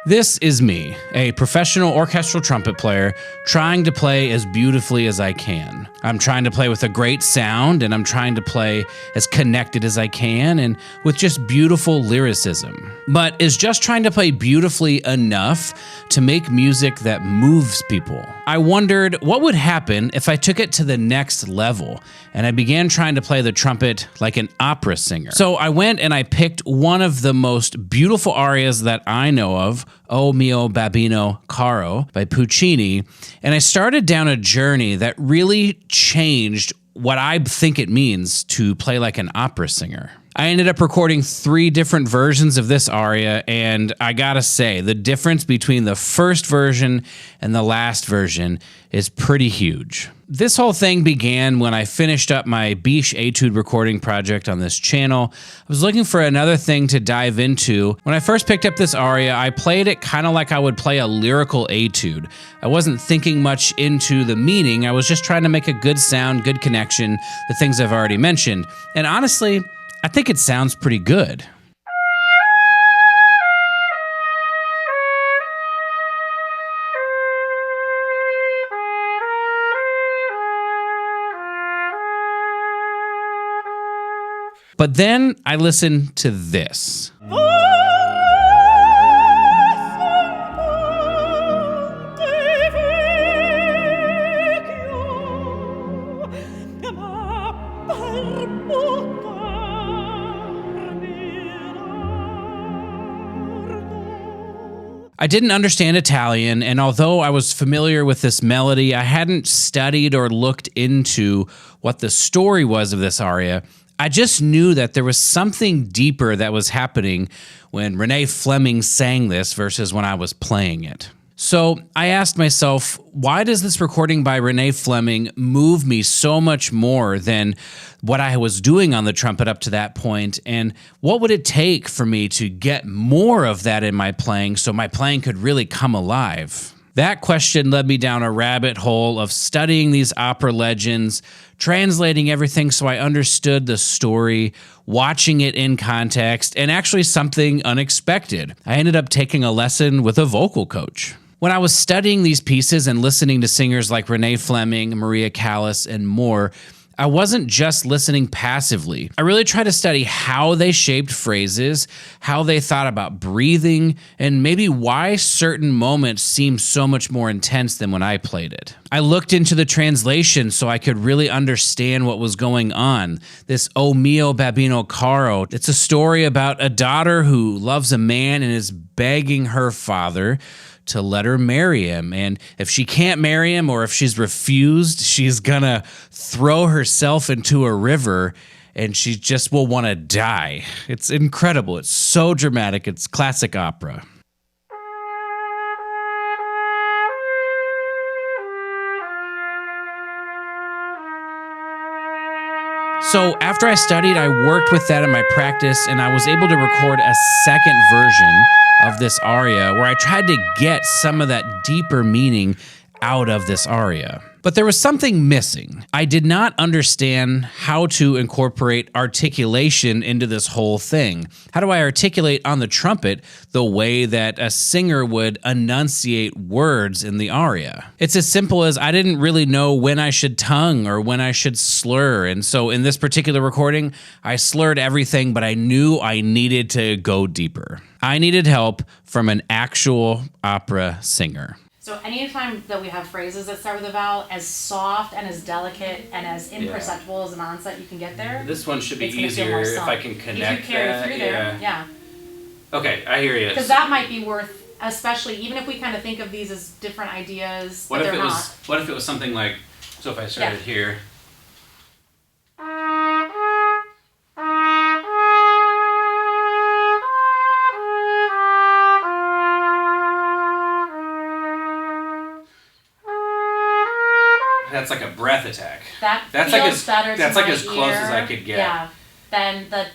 This is me, a professional orchestral trumpet player, trying to play as beautifully as I can. I'm trying to play with a great sound, and I'm trying to play as connected as I can, and with just beautiful lyricism. But is just trying to play beautifully enough to make music that moves people? I wondered what would happen if I took it to the next level, and I began trying to play the trumpet like an opera singer. So I went and I picked one of the most beautiful arias that I know of, O Mio Babbino Caro by Puccini, and I started down a journey that really changed what I think it means to play like an opera singer. I ended up recording 3 different versions of this aria, and I gotta say, the difference between the first version and the last version is pretty huge. This whole thing began when I finished up my Biche Etude recording project on this channel. I was looking for another thing to dive into. When I first picked up this aria, I played it kind of like I would play a lyrical etude. I wasn't thinking much into the meaning. I was just trying to make a good sound, good connection, the things I've already mentioned. And honestly, I think it sounds pretty good. But then I listened to this. I didn't understand Italian, and although I was familiar with this melody, I hadn't studied or looked into what the story was of this aria. I just knew that there was something deeper that was happening when Renee Fleming sang this versus when I was playing it. So I asked myself, why does this recording by Renee Fleming move me so much more than what I was doing on the trumpet up to that point? And what would it take for me to get more of that in my playing so my playing could really come alive? That question led me down a rabbit hole of studying these opera legends, translating everything so I understood the story, watching it in context, and actually something unexpected. I ended up taking a lesson with a vocal coach. When I was studying these pieces and listening to singers like Renee Fleming, Maria Callas, and more, I wasn't just listening passively. I really tried to study how they shaped phrases, how they thought about breathing, and maybe why certain moments seemed so much more intense than when I played it. I looked into the translation so I could really understand what was going on. This O Mio Babbino Caro, it's a story about a daughter who loves a man and is begging her father to let her marry him. And if she can't marry him, or if she's refused, she's gonna throw herself into a river and she just will want to die. It's incredible. It's so dramatic. It's classic opera. So after I studied, I worked with that in my practice, and I was able to record a second version of this aria where I tried to get some of that deeper meaning out of this aria. But there was something missing. I did not understand how to incorporate articulation into this whole thing. How do I articulate on the trumpet the way that a singer would enunciate words in the aria? It's as simple as I didn't really know when I should tongue or when I should slur. And so in this particular recording, I slurred everything, but I knew I needed to go deeper. I needed help from an actual opera singer. So anytime that we have phrases that start with a vowel, as soft and as delicate and as imperceptible as an onset you can get there. This one should be easier if I can connect you carry through there. Yeah. Okay, I hear you. Because that might be worth, especially even if we kind of think of these as different ideas. What if it was something like? So if I started here. That's like a breath attack. That's like as close as I could get. Yeah. Then the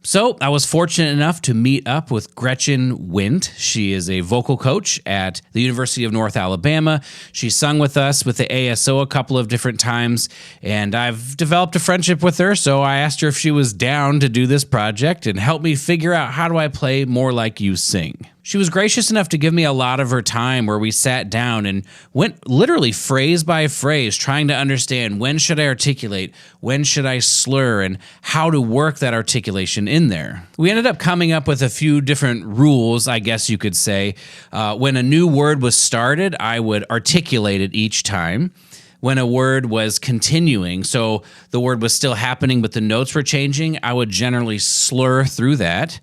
So I was fortunate enough to meet up with Gretchen Wint. She is a vocal coach at the University of North Alabama. She sung with us with the ASO a couple of different times, and I've developed a friendship with her, so I asked her if she was down to do this project and help me figure out how do I play more like you sing. She was gracious enough to give me a lot of her time where we sat down and went literally phrase by phrase, trying to understand when should I articulate, when should I slur, and how to work that articulation in there. We ended up coming up with a few different rules, I guess you could say. When a new word was started, I would articulate it each time. When a word was continuing, so the word was still happening but the notes were changing, I would generally slur through that.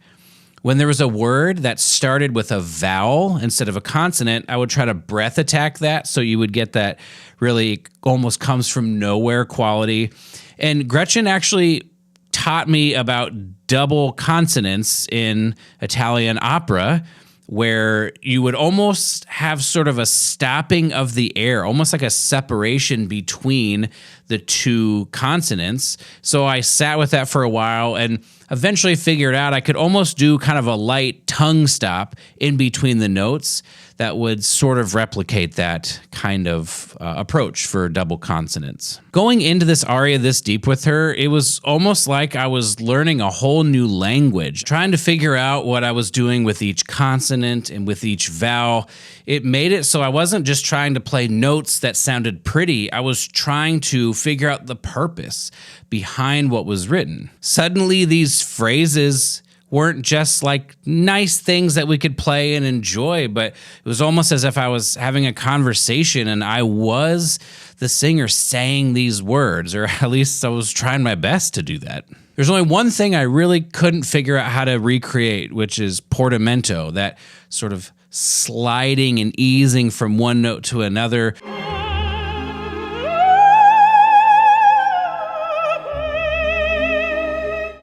When there was a word that started with a vowel instead of a consonant, I would try to breath attack that so you would get that really almost comes from nowhere quality. And Gretchen actually taught me about double consonants in Italian opera, where you would almost have sort of a stopping of the air, almost like a separation between the two consonants. So I sat with that for a while and eventually figured out I could almost do kind of a light tongue stop in between the notes that would sort of replicate that kind of approach for double consonants. Going into this aria this deep with her, it was almost like I was learning a whole new language, trying to figure out what I was doing with each consonant and with each vowel. It made it so I wasn't just trying to play notes that sounded pretty. I was trying to figure out the purpose behind what was written. Suddenly, these phrases weren't just like nice things that we could play and enjoy, but it was almost as if I was having a conversation and I was the singer saying these words, or at least I was trying my best to do that. There's only one thing I really couldn't figure out how to recreate, which is portamento, that sort of sliding and easing from one note to another.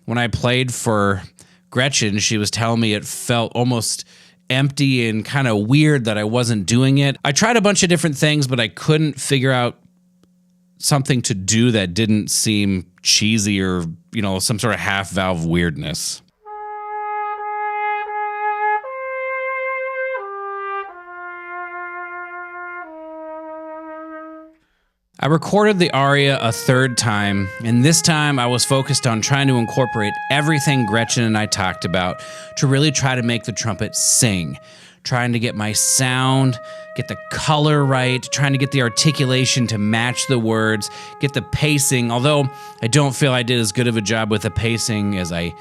When I played for Gretchen, she was telling me it felt almost empty and kind of weird that I wasn't doing it. I tried a bunch of different things, but I couldn't figure out something to do that didn't seem cheesy or, some sort of half valve weirdness. I recorded the aria a third time, and this time I was focused on trying to incorporate everything Gretchen and I talked about to really try to make the trumpet sing, trying to get my sound, get the color right, trying to get the articulation to match the words, get the pacing, although I don't feel I did as good of a job with the pacing as I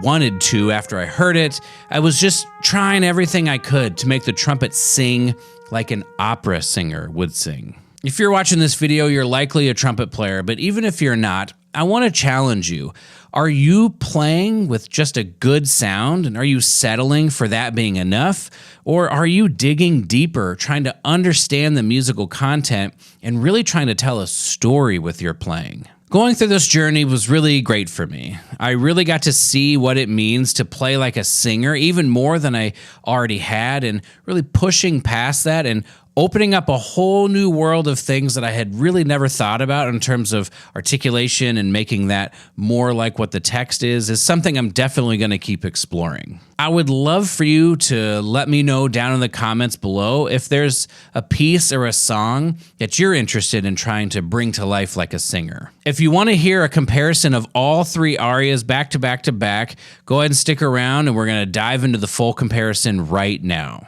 wanted to after I heard it. I was just trying everything I could to make the trumpet sing like an opera singer would sing. If you're watching this video, you're likely a trumpet player, but even if you're not, I want to challenge you. Are you playing with just a good sound, and are you settling for that being enough? Or are you digging deeper, trying to understand the musical content and really trying to tell a story with your playing? Going through this journey was really great for me. I really got to see what it means to play like a singer, even more than I already had, and really pushing past that and opening up a whole new world of things that I had really never thought about in terms of articulation and making that more like what the text is something I'm definitely going to keep exploring. I would love for you to let me know down in the comments below if there's a piece or a song that you're interested in trying to bring to life like a singer. If you want to hear a comparison of all three arias back to back to back, go ahead and stick around and we're going to dive into the full comparison right now.